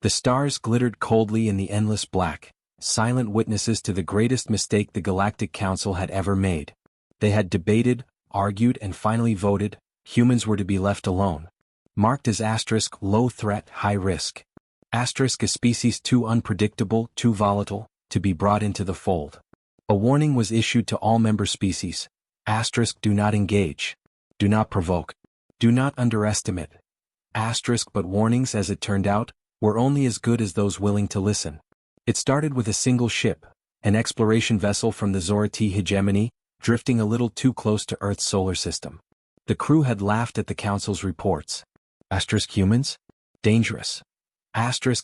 The stars glittered coldly in the endless black, silent witnesses to the greatest mistake the Galactic Council had ever made. They had debated, argued, and finally voted. Humans were to be left alone. Marked as * low threat, high risk. * a species too unpredictable, too volatile, to be brought into the fold. A warning was issued to all member species. * do not engage. Do not provoke. Do not underestimate. * but warnings, as it turned out, were only as good as those willing to listen. It started with a single ship, an exploration vessel from the Zorati hegemony, drifting a little too close to Earth's solar system. The crew had laughed at the Council's reports. Humans? Dangerous.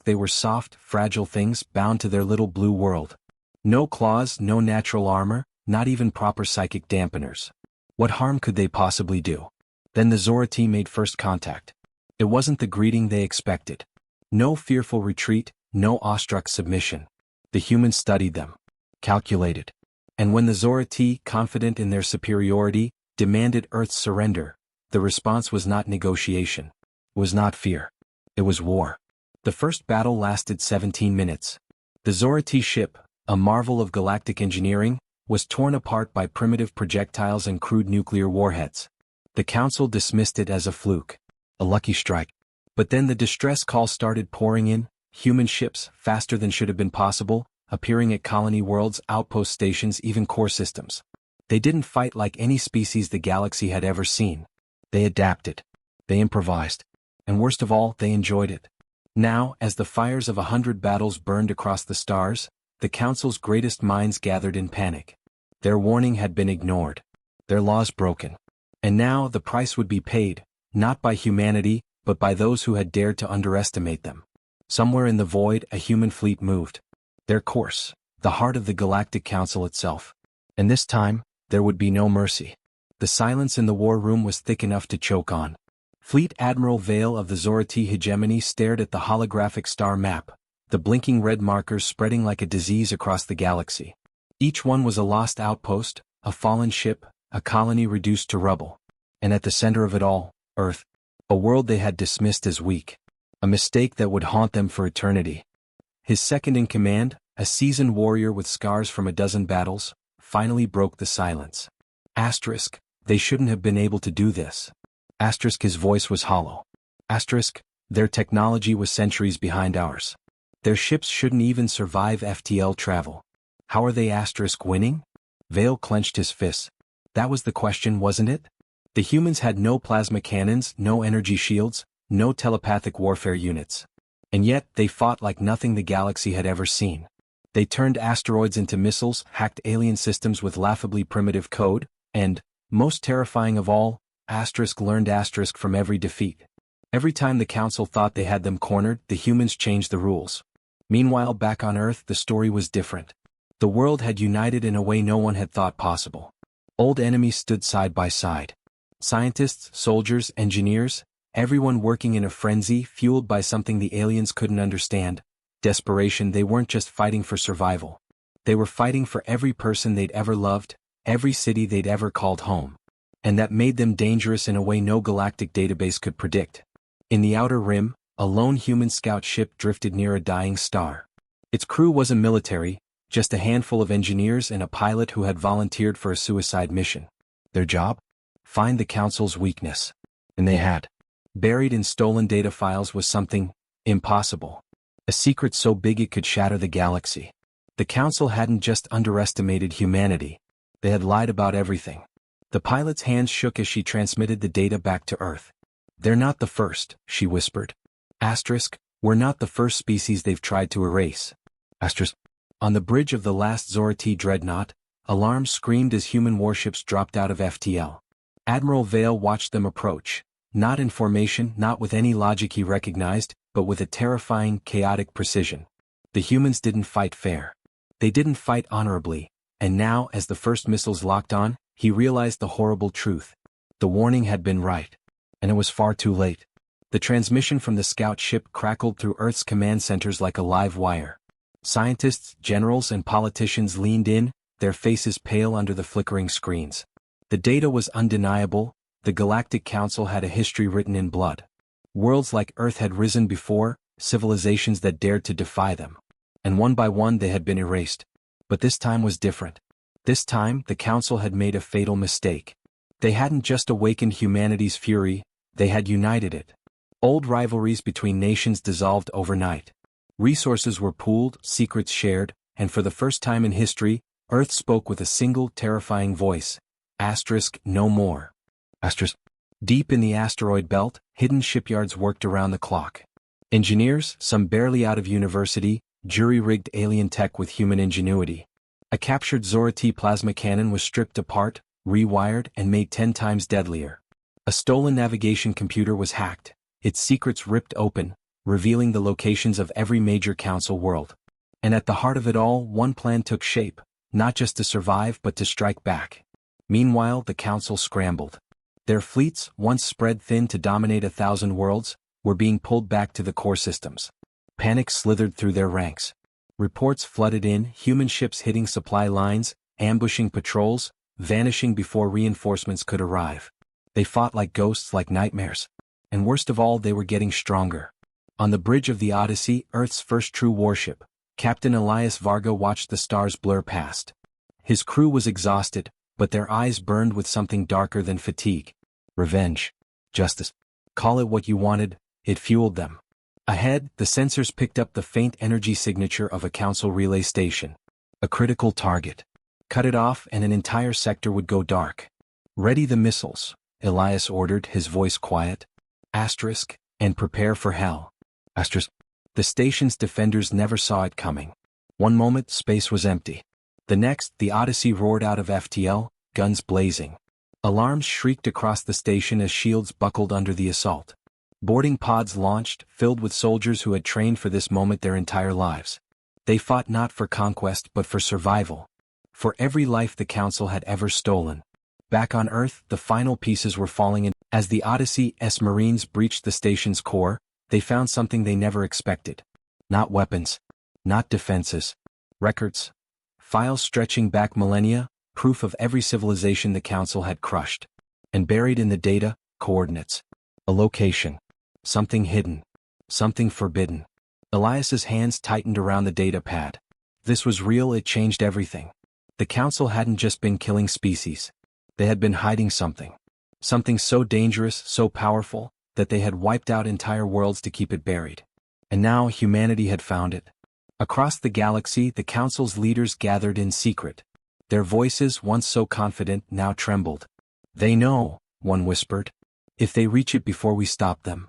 They were soft, fragile things bound to their little blue world. No claws, no natural armor, not even proper psychic dampeners. What harm could they possibly do? Then the Zorati made first contact. It wasn't the greeting they expected. No fearful retreat, no awestruck submission. The humans studied them. Calculated. And when the Zorati, confident in their superiority, demanded Earth's surrender, the response was not negotiation. It was not fear. It was war. The first battle lasted 17 minutes. The Zorati ship, a marvel of galactic engineering, was torn apart by primitive projectiles and crude nuclear warheads. The Council dismissed it as a fluke. A lucky strike. But then the distress calls started pouring in, human ships, faster than should have been possible, appearing at colony worlds, outpost stations, even core systems. They didn't fight like any species the galaxy had ever seen. They adapted. They improvised. And worst of all, they enjoyed it. Now, as the fires of 100 battles burned across the stars, the Council's greatest minds gathered in panic. Their warning had been ignored. Their laws broken. And now the price would be paid, not by humanity, but by those who had dared to underestimate them. Somewhere in the void, a human fleet moved. Their course, the heart of the Galactic Council itself. And this time, there would be no mercy. The silence in the war room was thick enough to choke on. Fleet Admiral Vale of the Zorati hegemony stared at the holographic star map, the blinking red markers spreading like a disease across the galaxy. Each one was a lost outpost, a fallen ship, a colony reduced to rubble. And at the center of it all, Earth. A world they had dismissed as weak. A mistake that would haunt them for eternity. His second-in-command, a seasoned warrior with scars from a dozen battles, finally broke the silence. They shouldn't have been able to do this. His voice was hollow. Their technology was centuries behind ours. Their ships shouldn't even survive FTL travel. How are they winning? Vale clenched his fists. That was the question, wasn't it? The humans had no plasma cannons, no energy shields, no telepathic warfare units. And yet, they fought like nothing the galaxy had ever seen. They turned asteroids into missiles, hacked alien systems with laughably primitive code, and, most terrifying of all, learned from every defeat. Every time the Council thought they had them cornered, the humans changed the rules. Meanwhile, back on Earth, the story was different. The world had united in a way no one had thought possible. Old enemies stood side by side. Scientists, soldiers, engineers, everyone working in a frenzy fueled by something the aliens couldn't understand. Desperation. They weren't just fighting for survival. They were fighting for every person they'd ever loved, every city they'd ever called home. And that made them dangerous in a way no galactic database could predict. In the outer rim, a lone human scout ship drifted near a dying star. Its crew wasn't military, just a handful of engineers and a pilot who had volunteered for a suicide mission. Their job? Find the Council's weakness. And they had. Buried in stolen data files was something impossible. A secret so big it could shatter the galaxy. The Council hadn't just underestimated humanity. They had lied about everything. The pilot's hands shook as she transmitted the data back to Earth. They're not the first, she whispered. We're not the first species they've tried to erase. On the bridge of the last Zorati dreadnought, alarms screamed as human warships dropped out of FTL. Admiral Vale watched them approach, not in formation, not with any logic he recognized, but with a terrifying, chaotic precision. The humans didn't fight fair. They didn't fight honorably, and now, as the first missiles locked on, he realized the horrible truth. The warning had been right. And it was far too late. The transmission from the scout ship crackled through Earth's command centers like a live wire. Scientists, generals, and politicians leaned in, their faces pale under the flickering screens. The data was undeniable. The Galactic Council had a history written in blood. Worlds like Earth had risen before, civilizations that dared to defy them. And one by one they had been erased. But this time was different. This time, the Council had made a fatal mistake. They hadn't just awakened humanity's fury, they had united it. Old rivalries between nations dissolved overnight. Resources were pooled, secrets shared, and for the first time in history, Earth spoke with a single terrifying voice. No more. Deep in the asteroid belt, hidden shipyards worked around the clock. Engineers, some barely out of university, jury-rigged alien tech with human ingenuity. A captured Zora T plasma cannon was stripped apart, rewired, and made 10 times deadlier. A stolen navigation computer was hacked, its secrets ripped open, revealing the locations of every major Council world. And at the heart of it all, one plan took shape, not just to survive but to strike back. Meanwhile, the Council scrambled. Their fleets, once spread thin to dominate 1,000 worlds, were being pulled back to the core systems. Panic slithered through their ranks. Reports flooded in, human ships hitting supply lines, ambushing patrols, vanishing before reinforcements could arrive. They fought like ghosts, like nightmares. And worst of all, they were getting stronger. On the bridge of the Odyssey, Earth's first true warship, Captain Elias Varga watched the stars blur past. His crew was exhausted, but their eyes burned with something darker than fatigue. Revenge. Justice. Call it what you wanted, it fueled them. Ahead, the sensors picked up the faint energy signature of a Council relay station. A critical target. Cut it off and an entire sector would go dark. Ready the missiles, Elias ordered, his voice quiet. And prepare for hell. The station's defenders never saw it coming. One moment, space was empty. The next, the Odyssey roared out of FTL, guns blazing. Alarms shrieked across the station as shields buckled under the assault. Boarding pods launched, filled with soldiers who had trained for this moment their entire lives. They fought not for conquest but for survival. For every life the Council had ever stolen. Back on Earth, the final pieces were falling in. As the Odyssey's Marines breached the station's core, they found something they never expected. Not weapons. Not defenses. Records. Files stretching back millennia, proof of every civilization the Council had crushed. And buried in the data, coordinates. A location. Something hidden. Something forbidden. Elias's hands tightened around the data pad. This was real, it changed everything. The Council hadn't just been killing species. They had been hiding something. Something so dangerous, so powerful, that they had wiped out entire worlds to keep it buried. And now humanity had found it. Across the galaxy, the Council's leaders gathered in secret. Their voices, once so confident, now trembled. They know, one whispered. If they reach it before we stop them.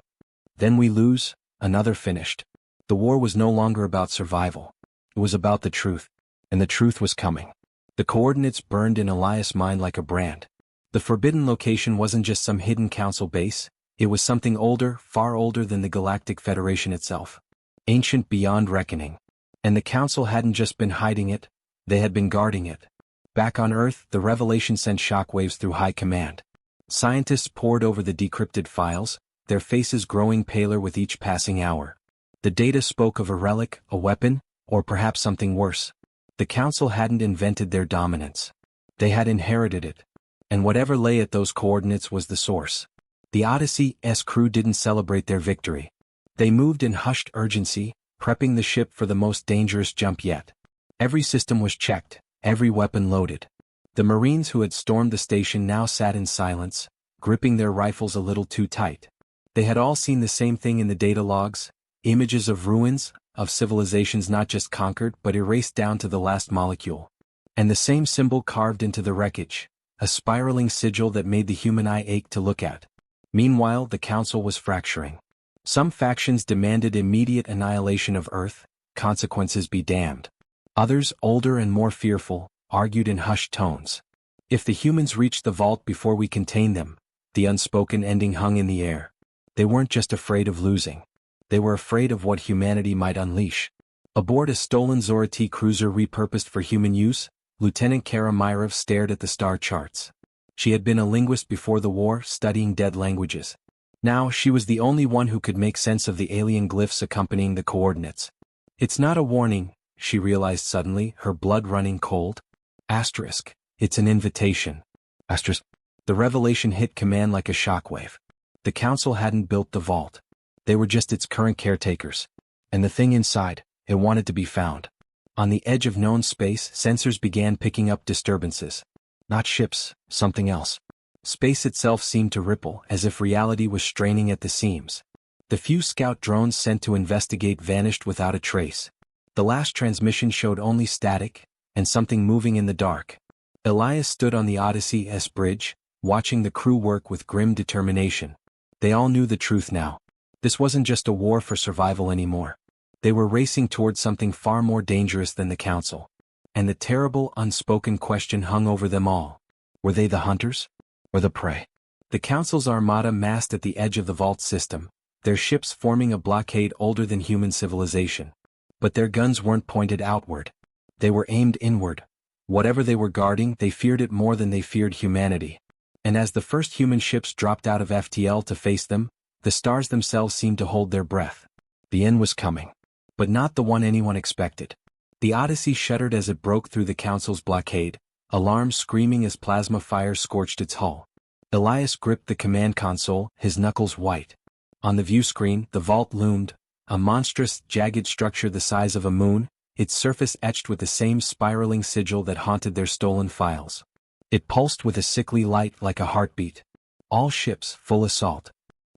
Then we lose, another finished. The war was no longer about survival. It was about the truth. And the truth was coming. The coordinates burned in Elias' mind like a brand. The forbidden location wasn't just some hidden Council base, it was something older, far older than the Galactic Federation itself. Ancient beyond reckoning. And the Council hadn't just been hiding it, they had been guarding it. Back on Earth, the revelation sent shockwaves through high command. Scientists pored over the decrypted files, their faces growing paler with each passing hour. The data spoke of a relic, a weapon, or perhaps something worse. The Council hadn't invented their dominance. They had inherited it. And whatever lay at those coordinates was the source. The Odyssey's crew didn't celebrate their victory. They moved in hushed urgency, prepping the ship for the most dangerous jump yet. Every system was checked, every weapon loaded. The Marines who had stormed the station now sat in silence, gripping their rifles a little too tight. They had all seen the same thing in the data logs, images of ruins, of civilizations not just conquered but erased down to the last molecule. And the same symbol carved into the wreckage, a spiraling sigil that made the human eye ache to look at. Meanwhile, the Council was fracturing. Some factions demanded immediate annihilation of Earth, consequences be damned. Others, older and more fearful, argued in hushed tones. If the humans reached the vault before we contained them, the unspoken ending hung in the air. They weren't just afraid of losing. They were afraid of what humanity might unleash. Aboard a stolen Zora T cruiser repurposed for human use, Lieutenant Kara Myrov stared at the star charts. She had been a linguist before the war, studying dead languages. Now she was the only one who could make sense of the alien glyphs accompanying the coordinates. It's not a warning, she realized suddenly, her blood running cold. It's an invitation. The revelation hit command like a shockwave. The Council hadn't built the vault. They were just its current caretakers. And the thing inside, it wanted to be found. On the edge of known space, sensors began picking up disturbances. Not ships, something else. Space itself seemed to ripple, as if reality was straining at the seams. The few scout drones sent to investigate vanished without a trace. The last transmission showed only static, and something moving in the dark. Elias stood on the Odyssey S bridge, watching the crew work with grim determination. They all knew the truth now. This wasn't just a war for survival anymore. They were racing towards something far more dangerous than the Council. And the terrible, unspoken question hung over them all. Were they the hunters? Or the prey? The Council's armada massed at the edge of the vault system, their ships forming a blockade older than human civilization. But their guns weren't pointed outward. They were aimed inward. Whatever they were guarding, they feared it more than they feared humanity. And as the first human ships dropped out of FTL to face them, the stars themselves seemed to hold their breath. The end was coming. But not the one anyone expected. The Odyssey shuddered as it broke through the Council's blockade, alarms screaming as plasma fire scorched its hull. Elias gripped the command console, his knuckles white. On the view screen, the vault loomed, a monstrous, jagged structure the size of a moon, its surface etched with the same spiraling sigil that haunted their stolen files. It pulsed with a sickly light like a heartbeat. All ships, full assault.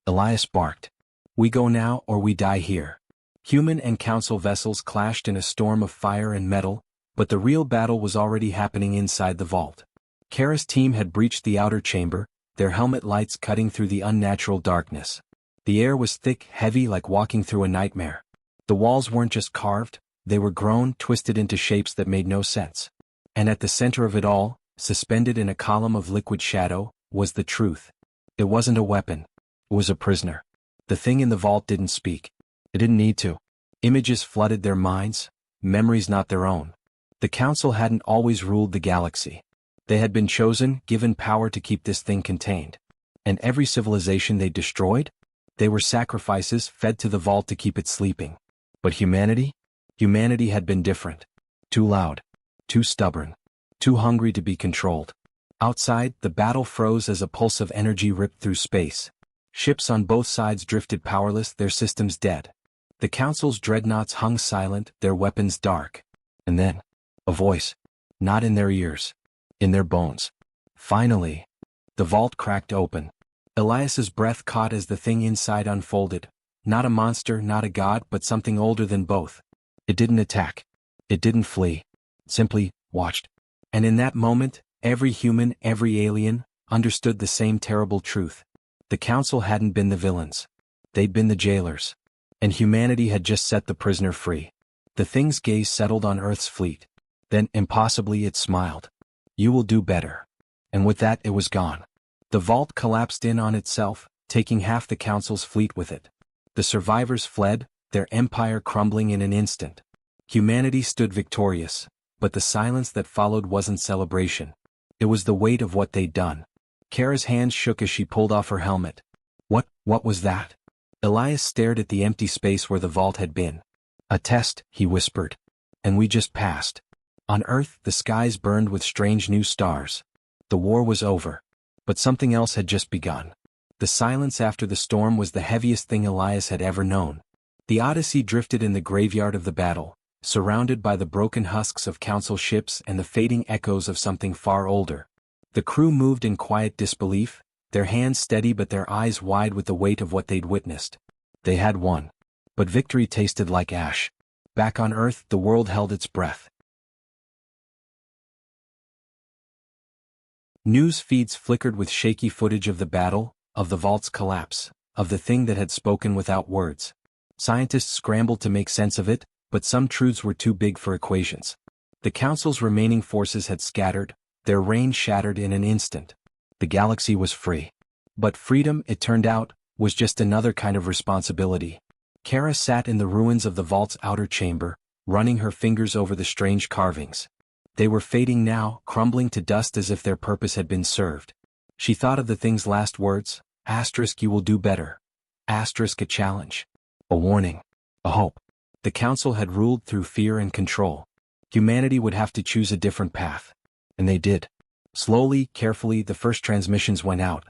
Elias barked. We go now or we die here. Human and Council vessels clashed in a storm of fire and metal, but the real battle was already happening inside the vault. Kara's team had breached the outer chamber, their helmet lights cutting through the unnatural darkness. The air was thick, heavy like walking through a nightmare. The walls weren't just carved, they were grown, twisted into shapes that made no sense. And at the center of it all, suspended in a column of liquid shadow, was the truth. It wasn't a weapon. It was a prisoner. The thing in the vault didn't speak. It didn't need to. Images flooded their minds, memories not their own. The Council hadn't always ruled the galaxy. They had been chosen, given power to keep this thing contained. And every civilization they destroyed? They were sacrifices fed to the vault to keep it sleeping. But humanity? Humanity had been different. Too loud. Too stubborn. Too hungry to be controlled. Outside, the battle froze as a pulse of energy ripped through space. Ships on both sides drifted powerless, their systems dead. The Council's dreadnoughts hung silent, their weapons dark. And then, a voice. Not in their ears. In their bones. Finally, the vault cracked open. Elias's breath caught as the thing inside unfolded. Not a monster, not a god, but something older than both. It didn't attack. It didn't flee. It simply watched. And in that moment, every human, every alien, understood the same terrible truth. The Council hadn't been the villains. They'd been the jailers. And humanity had just set the prisoner free. The thing's gaze settled on Earth's fleet. Then, impossibly, it smiled. You will do better. And with that, it was gone. The vault collapsed in on itself, taking half the Council's fleet with it. The survivors fled, their empire crumbling in an instant. Humanity stood victorious, but the silence that followed wasn't celebration. It was the weight of what they'd done. Kara's hands shook as she pulled off her helmet. What was that? Elias stared at the empty space where the vault had been. A test, he whispered. And we just passed. On Earth, the skies burned with strange new stars. The war was over. But something else had just begun. The silence after the storm was the heaviest thing Elias had ever known. The Odyssey drifted in the graveyard of the battle, surrounded by the broken husks of Council ships and the fading echoes of something far older. The crew moved in quiet disbelief, their hands steady but their eyes wide with the weight of what they'd witnessed. They had won. But victory tasted like ash. Back on Earth, the world held its breath. News feeds flickered with shaky footage of the battle, of the vault's collapse, of the thing that had spoken without words. Scientists scrambled to make sense of it, but some truths were too big for equations. The Council's remaining forces had scattered, their reign shattered in an instant. The galaxy was free. But freedom, it turned out, was just another kind of responsibility. Kara sat in the ruins of the vault's outer chamber, running her fingers over the strange carvings. They were fading now, crumbling to dust as if their purpose had been served. She thought of the thing's last words, * you will do better. * a challenge. A warning. A hope. The Council had ruled through fear and control. Humanity would have to choose a different path. And they did. Slowly, carefully, the first transmissions went out.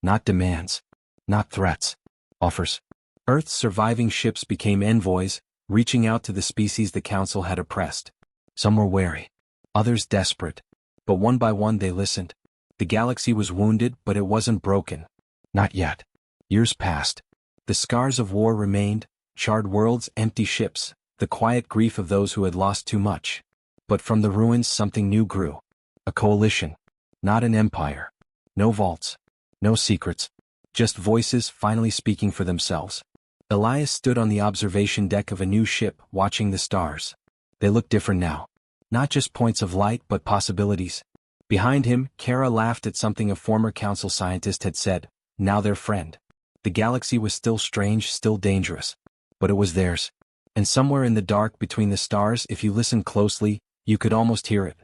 Not demands. Not threats. Offers. Earth's surviving ships became envoys, reaching out to the species the Council had oppressed. Some were wary, others desperate. But one by one they listened. The galaxy was wounded, but it wasn't broken. Not yet. Years passed. The scars of war remained, charred worlds, empty ships, the quiet grief of those who had lost too much. But from the ruins something new grew. A coalition. Not an empire. No vaults. No secrets. Just voices finally speaking for themselves. Elias stood on the observation deck of a new ship, watching the stars. They looked different now. Not just points of light but possibilities. Behind him, Kara laughed at something a former council scientist had said, now their friend. The galaxy was still strange, still dangerous. But it was theirs. And somewhere in the dark between the stars, if you listened closely, you could almost hear it.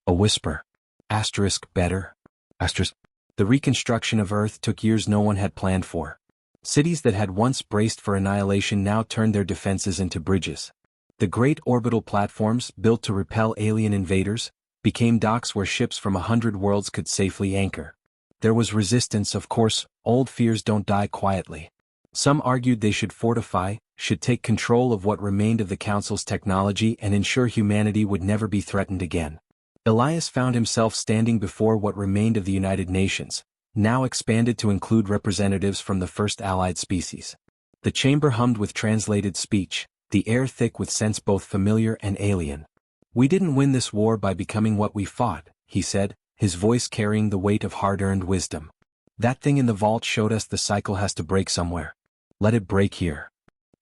A whisper. Better. The reconstruction of Earth took years no one had planned for. Cities that had once braced for annihilation now turned their defenses into bridges. The great orbital platforms, built to repel alien invaders, became docks where ships from 100 worlds could safely anchor. There was resistance, of course. Old fears don't die quietly. Some argued they should fortify, should take control of what remained of the Council's technology and ensure humanity would never be threatened again. Elias found himself standing before what remained of the United Nations, now expanded to include representatives from the first allied species. The chamber hummed with translated speech, the air thick with scents both familiar and alien. We didn't win this war by becoming what we fought, he said, his voice carrying the weight of hard-earned wisdom. That thing in the vault showed us the cycle has to break somewhere. Let it break here.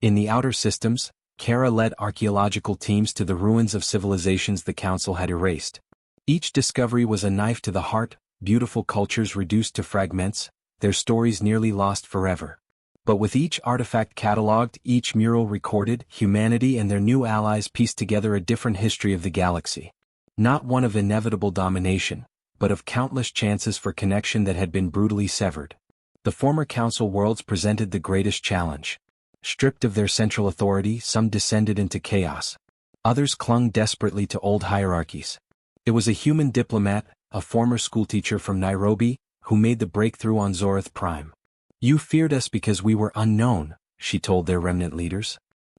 In the outer systems, Kara led archaeological teams to the ruins of civilizations the Council had erased. Each discovery was a knife to the heart, beautiful cultures reduced to fragments, their stories nearly lost forever. But with each artifact catalogued, each mural recorded, humanity and their new allies pieced together a different history of the galaxy. Not one of inevitable domination, but of countless chances for connection that had been brutally severed. The former Council worlds presented the greatest challenge. Stripped of their central authority, some descended into chaos. Others clung desperately to old hierarchies. It was a human diplomat, a former schoolteacher from Nairobi, who made the breakthrough on Zorith Prime. You feared us because we were unknown, she told their remnant leaders.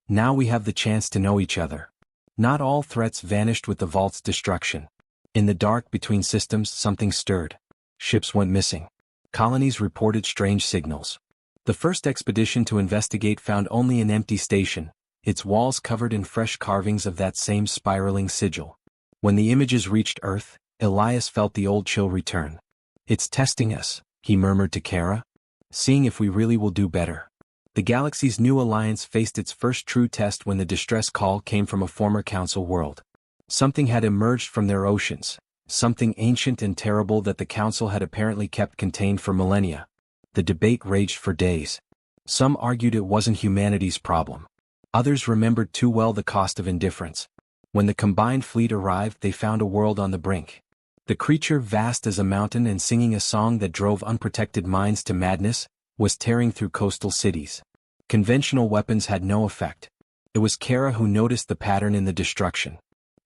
Now we have the chance to know each other. Not all threats vanished with the vault's destruction. In the dark between systems, something stirred. Ships went missing. Colonies reported strange signals. The first expedition to investigate found only an empty station, its walls covered in fresh carvings of that same spiraling sigil. When the images reached Earth, Elias felt the old chill return. It's testing us, he murmured to Kara. Seeing if we really will do better. The galaxy's new alliance faced its first true test when the distress call came from a former Council world. Something had emerged from their oceans, something ancient and terrible that the Council had apparently kept contained for millennia. The debate raged for days. Some argued it wasn't humanity's problem. Others remembered too well the cost of indifference. When the combined fleet arrived, they found a world on the brink. The creature, vast as a mountain and singing a song that drove unprotected minds to madness, was tearing through coastal cities. Conventional weapons had no effect. It was Kara who noticed the pattern in the destruction.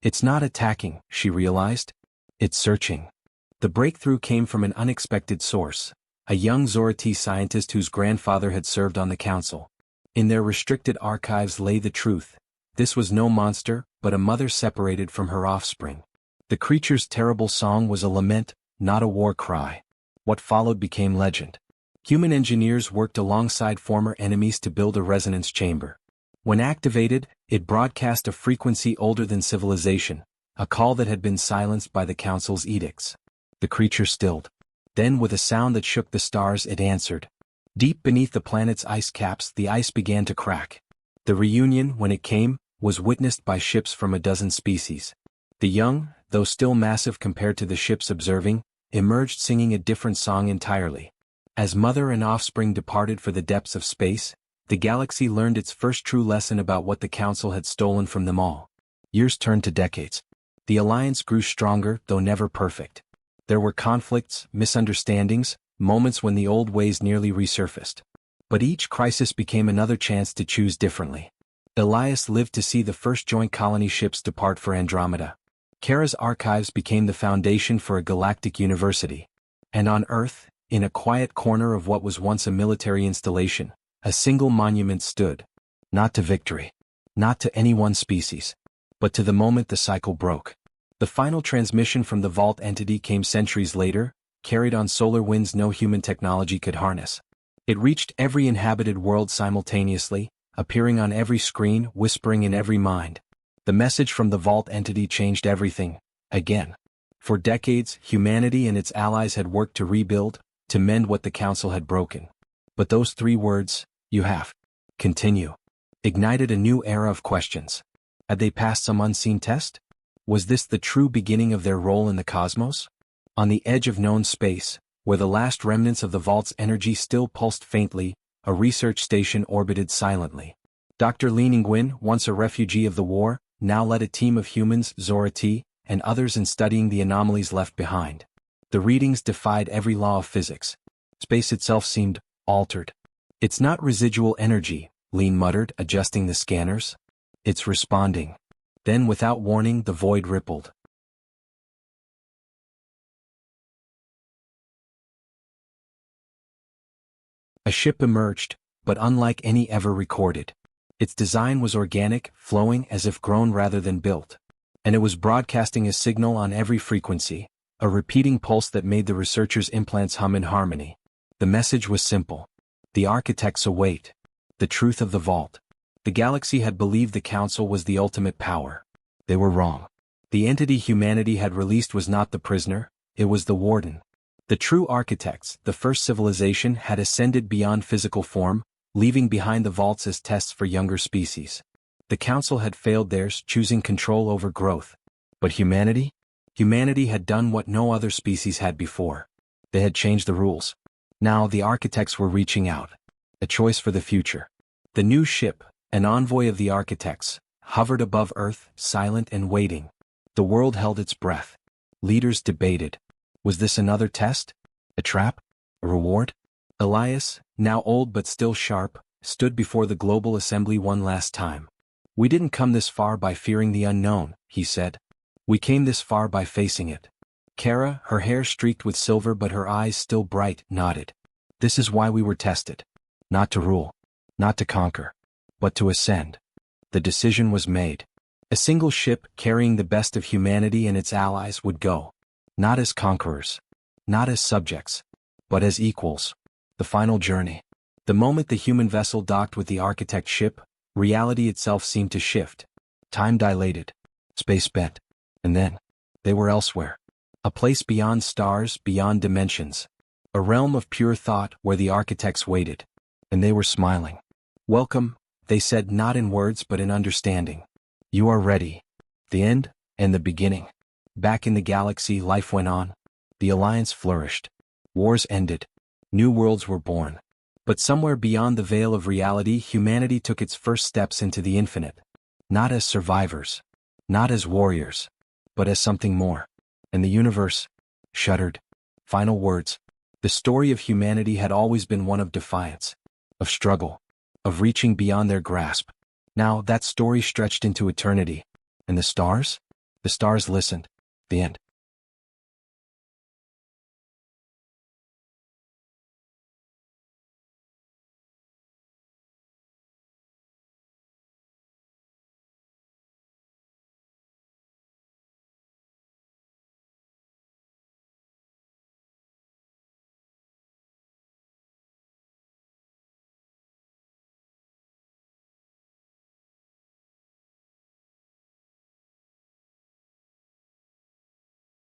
It's not attacking, she realized. It's searching. The breakthrough came from an unexpected source, a young Zorati scientist whose grandfather had served on the Council. In their restricted archives lay the truth. This was no monster, but a mother separated from her offspring. The creature's terrible song was a lament, not a war cry. What followed became legend. Human engineers worked alongside former enemies to build a resonance chamber. When activated, it broadcast a frequency older than civilization, a call that had been silenced by the Council's edicts. The creature stilled. Then, with a sound that shook the stars, it answered. Deep beneath the planet's ice caps, the ice began to crack. The reunion, when it came, was witnessed by ships from a dozen species. The young, though still massive compared to the ships observing, emerged singing a different song entirely. As mother and offspring departed for the depths of space, the galaxy learned its first true lesson about what the Council had stolen from them all. Years turned to decades. The alliance grew stronger, though never perfect. There were conflicts, misunderstandings, moments when the old ways nearly resurfaced. But each crisis became another chance to choose differently. Elias lived to see the first joint colony ships depart for Andromeda. Kara's archives became the foundation for a galactic university. And on Earth, in a quiet corner of what was once a military installation, a single monument stood. Not to victory. Not to any one species, but to the moment the cycle broke. The final transmission from the vault entity came centuries later, carried on solar winds no human technology could harness. It reached every inhabited world simultaneously, appearing on every screen, whispering in every mind. The message from the vault entity changed everything, again. For decades, humanity and its allies had worked to rebuild, to mend what the Council had broken. But those 3 words, "you have," "continue," ignited a new era of questions. Had they passed some unseen test? Was this the true beginning of their role in the cosmos? On the edge of known space, where the last remnants of the vault's energy still pulsed faintly, a research station orbited silently. Dr. Li Ningguin, once a refugee of the war, now led a team of humans, Zora T, and others in studying the anomalies left behind. The readings defied every law of physics. Space itself seemed altered. "It's not residual energy," Lin muttered, adjusting the scanners. "It's responding." Then without warning the void rippled. A ship emerged, but unlike any ever recorded. Its design was organic, flowing as if grown rather than built. And it was broadcasting a signal on every frequency, a repeating pulse that made the researchers' implants hum in harmony. The message was simple. The architects await the truth of the vault. The galaxy had believed the Council was the ultimate power. They were wrong. The entity humanity had released was not the prisoner, it was the warden. The true architects, the first civilization, had ascended beyond physical form, leaving behind the vaults as tests for younger species. The Council had failed theirs, choosing control over growth. But humanity? Humanity had done what no other species had before. They had changed the rules. Now the architects were reaching out. A choice for the future. The new ship, an envoy of the architects, hovered above Earth, silent and waiting. The world held its breath. Leaders debated. Was this another test? A trap? A reward? Elias, now old but still sharp, stood before the global assembly one last time. "We didn't come this far by fearing the unknown," he said. "We came this far by facing it." Kara, her hair streaked with silver but her eyes still bright, nodded. "This is why we were tested. Not to rule. Not to conquer. But to ascend." The decision was made. A single ship carrying the best of humanity and its allies would go. Not as conquerors. Not as subjects. But as equals. The final journey. The moment the human vessel docked with the architect ship, reality itself seemed to shift. Time dilated. Space bent. And then, they were elsewhere. A place beyond stars, beyond dimensions. A realm of pure thought where the architects waited. And they were smiling. "Welcome," they said, not in words but in understanding. "You are ready." The end, and the beginning. Back in the galaxy, life went on. The Alliance flourished. Wars ended. New worlds were born. But somewhere beyond the veil of reality, humanity took its first steps into the infinite. Not as survivors. Not as warriors. But as something more. And the universe shuddered. Final words. The story of humanity had always been one of defiance. Of struggle. Of reaching beyond their grasp. Now that story stretched into eternity. And the stars? The stars listened. The end.